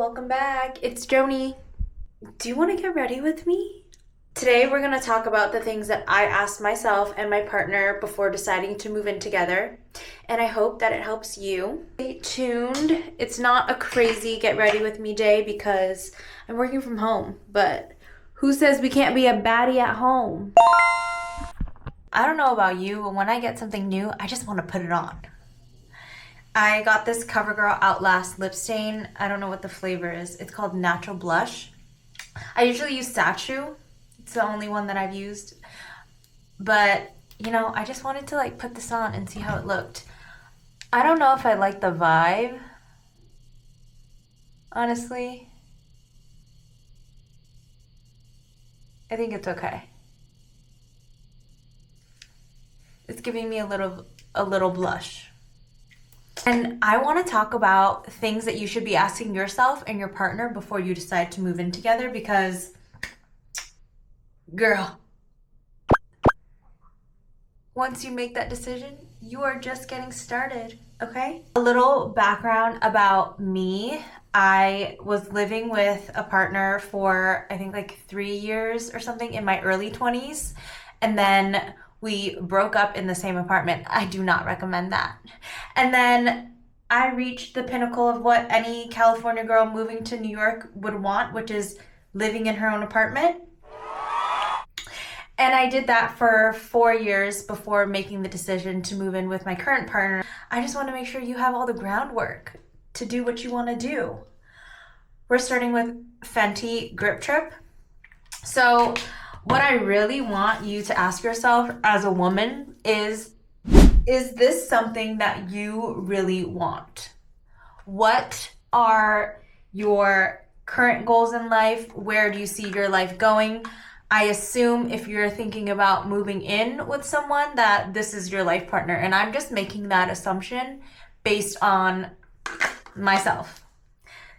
welcome back. It's Joanie. Do you want to get ready with me? Today we're going to talk about the things that I asked myself and my partner before deciding to move in together, and I hope that it helps you. Stay tuned. It's not a crazy get ready with me day because I'm working from home, but who says we can't be a baddie at home? I don't know about you, but when I get something new, I just want to put it on. I got this CoverGirl Outlast lip stain. I don't know what the flavor is. It's called Natural Blush. I usually use xoxo. It's the only one that I've used. But, I just wanted to put this on and see how it looked. I don't know if I like the vibe, honestly. I think it's okay. It's giving me a little blush. And I want to talk about things that you should be asking yourself and your partner before you decide to move in together because, girl, once you make that decision, you are just getting started, okay? A little background about me. I was living with a partner for, I think 3 years or something in my early 20s. And then we broke up in the same apartment. I do not recommend that. And then I reached the pinnacle of what any California girl moving to New York would want, which is living in her own apartment. And I did that for 4 years before making the decision to move in with my current partner. I just want to make sure you have all the groundwork to do what you want to do. We're starting with Fenty Grip Trip. So what I really want you to ask yourself as a woman is this something that you really want? What are your current goals in life? Where do you see your life going? I assume if you're thinking about moving in with someone that this is your life partner. And I'm just making that assumption based on myself.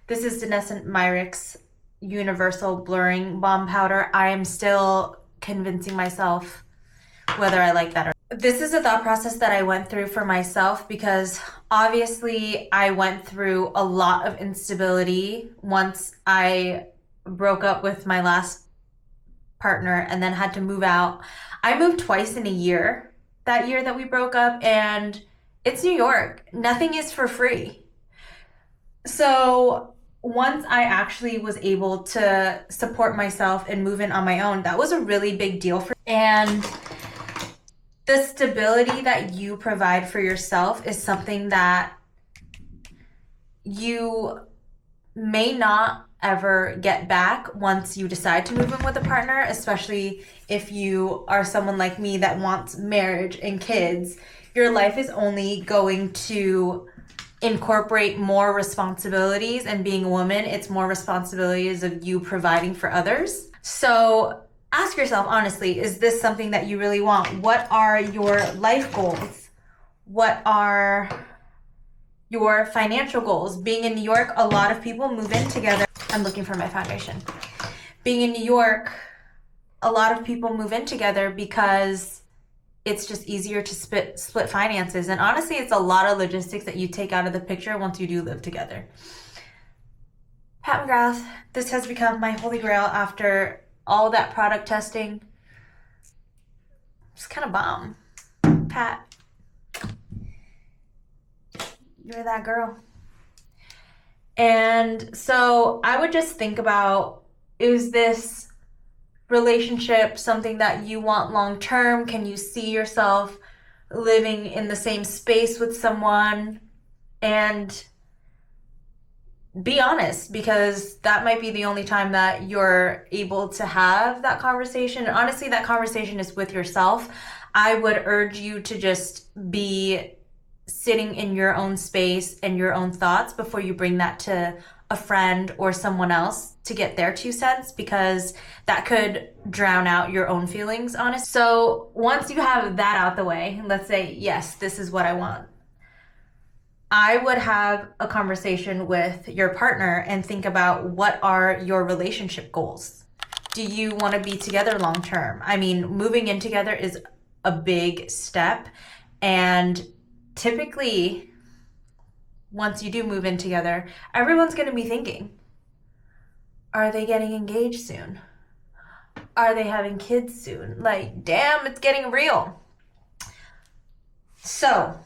This is Denescent Myricks Universal Blurring Balm Powder. I am still convincing myself whether I like that or not. This is a thought process that I went through for myself because obviously I went through a lot of instability once I broke up with my last partner and then had to move out. I moved twice in a year, that year that we broke up, and it's New York. Nothing is for free. So once I actually was able to support myself and move in on my own, that was a really big deal for me. And the stability that you provide for yourself is something that you may not ever get back once you decide to move in with a partner, especially if you are someone like me that wants marriage and kids. Your life is only going to incorporate more responsibilities, and being a woman, it's more responsibilities of you providing for others. So ask yourself honestly, is this something that you really want? What are your life goals? What are your financial goals? Being in New York, a lot of people move in together. I'm looking for my foundation. Being in New York, a lot of people move in together because it's just easier to split finances. And honestly, it's a lot of logistics that you take out of the picture once you do live together. Pat McGrath, this has become my holy grail after all that product testing. It's kind of bomb. Pat, you're that girl. And so I would just think about, is this relationship something that you want long term? Can you see yourself living in the same space with someone? And be honest, because that might be the only time that you're able to have that conversation. And honestly, that conversation is with yourself. I would urge you to just be sitting in your own space and your own thoughts before you bring that to a friend or someone else to get their 2 cents, because that could drown out your own feelings, honest. So once you have that out the way, let's say, yes, this is what I want. I would have a conversation with your partner and think about, what are your relationship goals? Do you want to be together long term? I mean, moving in together is a big step, and typically once you do move in together, everyone's going to be thinking, Are they getting engaged soon? Are they having kids soon? Like, damn, it's getting real. So,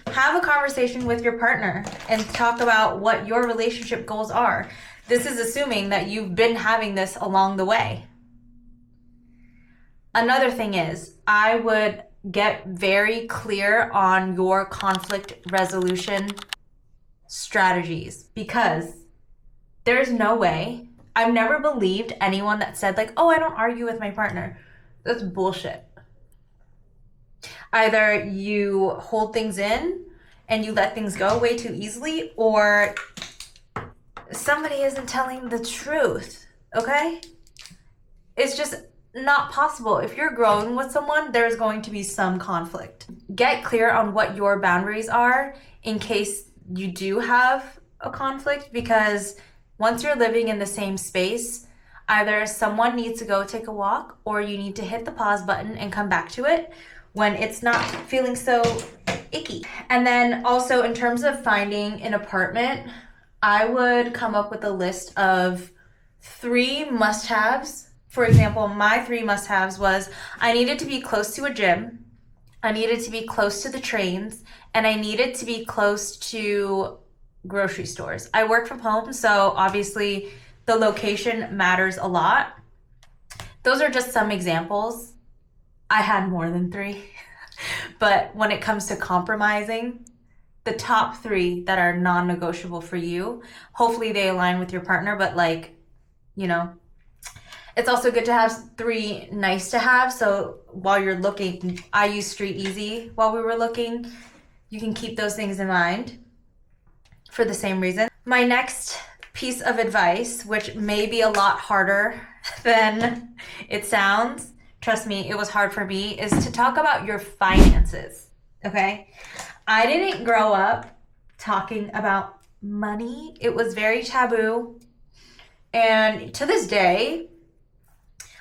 have a conversation with your partner and talk about what your relationship goals are. This is assuming that you've been having this along the way. Another thing is, I would get very clear on your conflict resolution strategies, because there's no way. I've never believed anyone that said like, oh, I don't argue with my partner. That's bullshit. Either you hold things in and you let things go way too easily, or somebody isn't telling the truth, okay? It's just not possible. If you're growing with someone, there's going to be some conflict. Get clear on what your boundaries are in case you do have a conflict, because once you're living in the same space, either someone needs to go take a walk, or you need to hit the pause button and come back to it when it's not feeling so icky. And then also, in terms of finding an apartment, I would come up with a list of 3 must-haves. For example, my 3 must-haves was I needed to be close to a gym, I needed to be close to the trains, and I needed to be close to grocery stores. I work from home, so obviously the location matters a lot. Those are just some examples. I had more than 3. But when it comes to compromising, the top 3 that are non-negotiable for you, hopefully they align with your partner, but like, you know, it's also good to have 3 nice to have. So while you're looking, I use Street Easy while we were looking. You can keep those things in mind for the same reason. My next piece of advice, which may be a lot harder than it sounds, trust me, it was hard for me, is to talk about your finances, okay? I didn't grow up talking about money. It was very taboo. And to this day,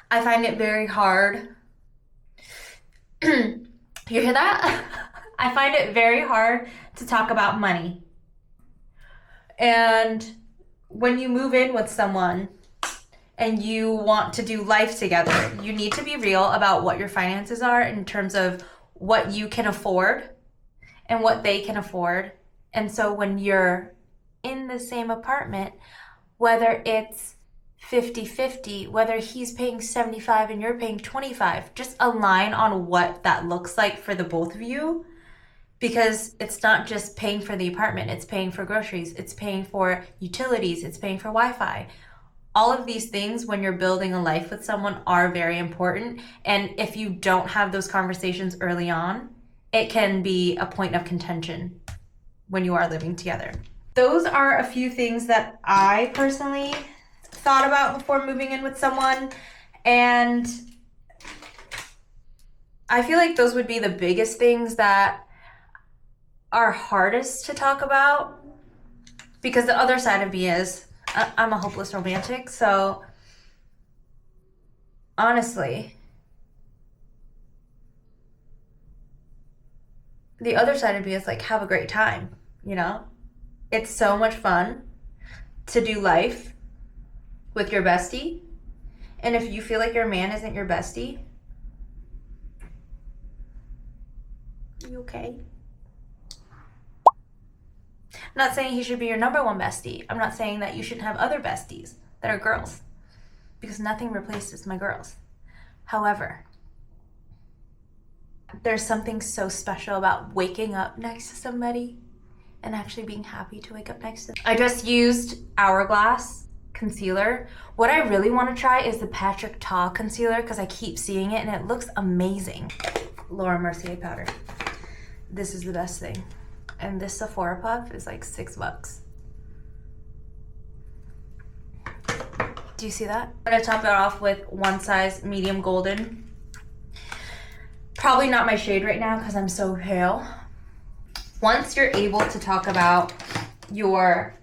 I find it very hard. You hear that? I find it very hard to talk about money. And when you move in with someone and you want to do life together, you need to be real about what your finances are in terms of what you can afford and what they can afford. And so when you're in the same apartment, whether it's 50-50, whether he's paying 75 and you're paying 25, just align on what that looks like for the both of you. Because it's not just paying for the apartment, it's paying for groceries, it's paying for utilities, it's paying for Wi-Fi. All of these things, when you're building a life with someone, are very important. And if you don't have those conversations early on, it can be a point of contention when you are living together. Those are a few things that I personally thought about before moving in with someone. And I feel like those would be the biggest things that are hardest to talk about, because the other side of me is I'm a hopeless romantic. So honestly, the other side of me is like, have a great time, you know? It's so much fun to do life with your bestie. And if you feel like your man isn't your bestie, are you okay? I'm not saying he should be your number one bestie. I'm not saying that you shouldn't have other besties that are girls, because nothing replaces my girls. However, there's something so special about waking up next to somebody and actually being happy to wake up next to them. I just used Hourglass concealer. What I really want to try is the Patrick Ta concealer, because I keep seeing it and it looks amazing. Laura Mercier powder. This is the best thing. And this Sephora puff is like $6. Do you see that? I'm gonna top it off with one size medium golden. Probably not my shade right now because I'm so pale. Once you're able to talk about your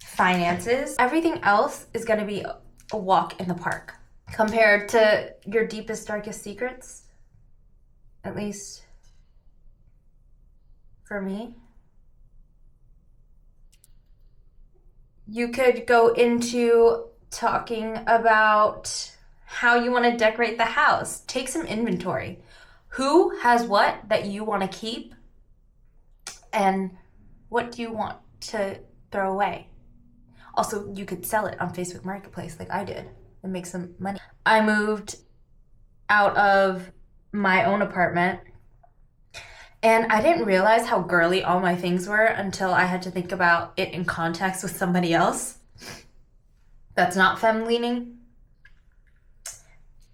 finances, everything else is gonna be a walk in the park compared to your deepest, darkest secrets, at least for me. You could go into talking about how you want to decorate the house. Take some inventory. Who has what that you want to keep? And what do you want to throw away? Also, you could sell it on Facebook Marketplace like I did and make some money. I moved out of my own apartment and I didn't realize how girly all my things were until I had to think about it in context with somebody else that's not femme-leaning.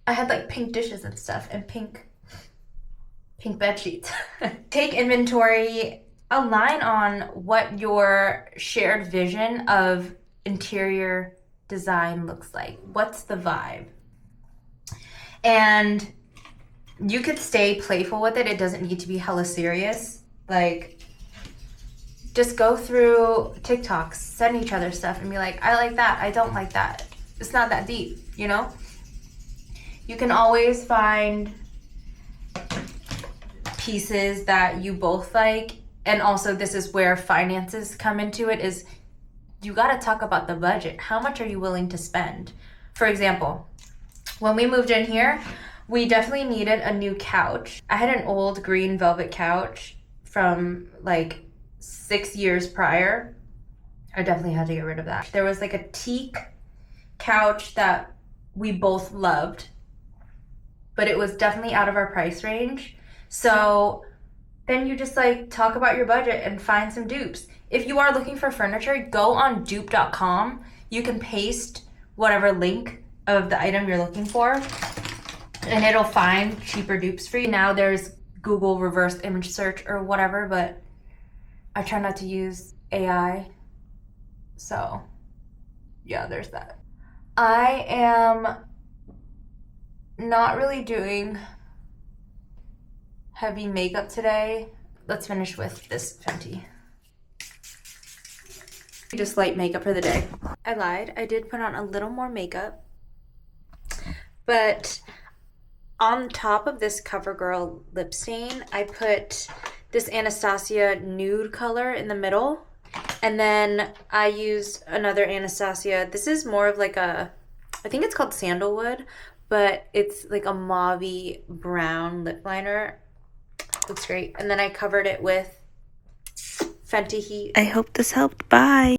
I had like pink dishes and stuff and pink bed sheets. Take inventory, align on what your shared vision of interior design looks like. What's the vibe? And you could stay playful with it. It doesn't need to be hella serious. Like, just go through TikToks, send each other stuff and be like, I like that, I don't like that. It's not that deep, you know? You can always find pieces that you both like. And also, this is where finances come into it, is you got to talk about the budget. How much are you willing to spend? For example, when we moved in here, we definitely needed a new couch. I had an old green velvet couch from like 6 years prior. I definitely had to get rid of that. There was like a teak couch that we both loved, but it was definitely out of our price range. So then you just like talk about your budget and find some dupes. If you are looking for furniture, go on dupe.com. You can paste whatever link of the item you're looking for and it'll find cheaper dupes for you. Now there's Google reverse image search or whatever, but I try not to use AI. So yeah, there's that. I am not really doing heavy makeup today. Let's finish with this Fenty. Just light makeup for the day. I lied. I did put on a little more makeup, but on top of this CoverGirl lip stain, I put this Anastasia nude color in the middle, and then I used another Anastasia. This is more of like a, I think it's called Sandalwood, but it's like a mauve-y brown lip liner. Looks great. And then I covered it with Fenty Heat. I hope this helped. Bye.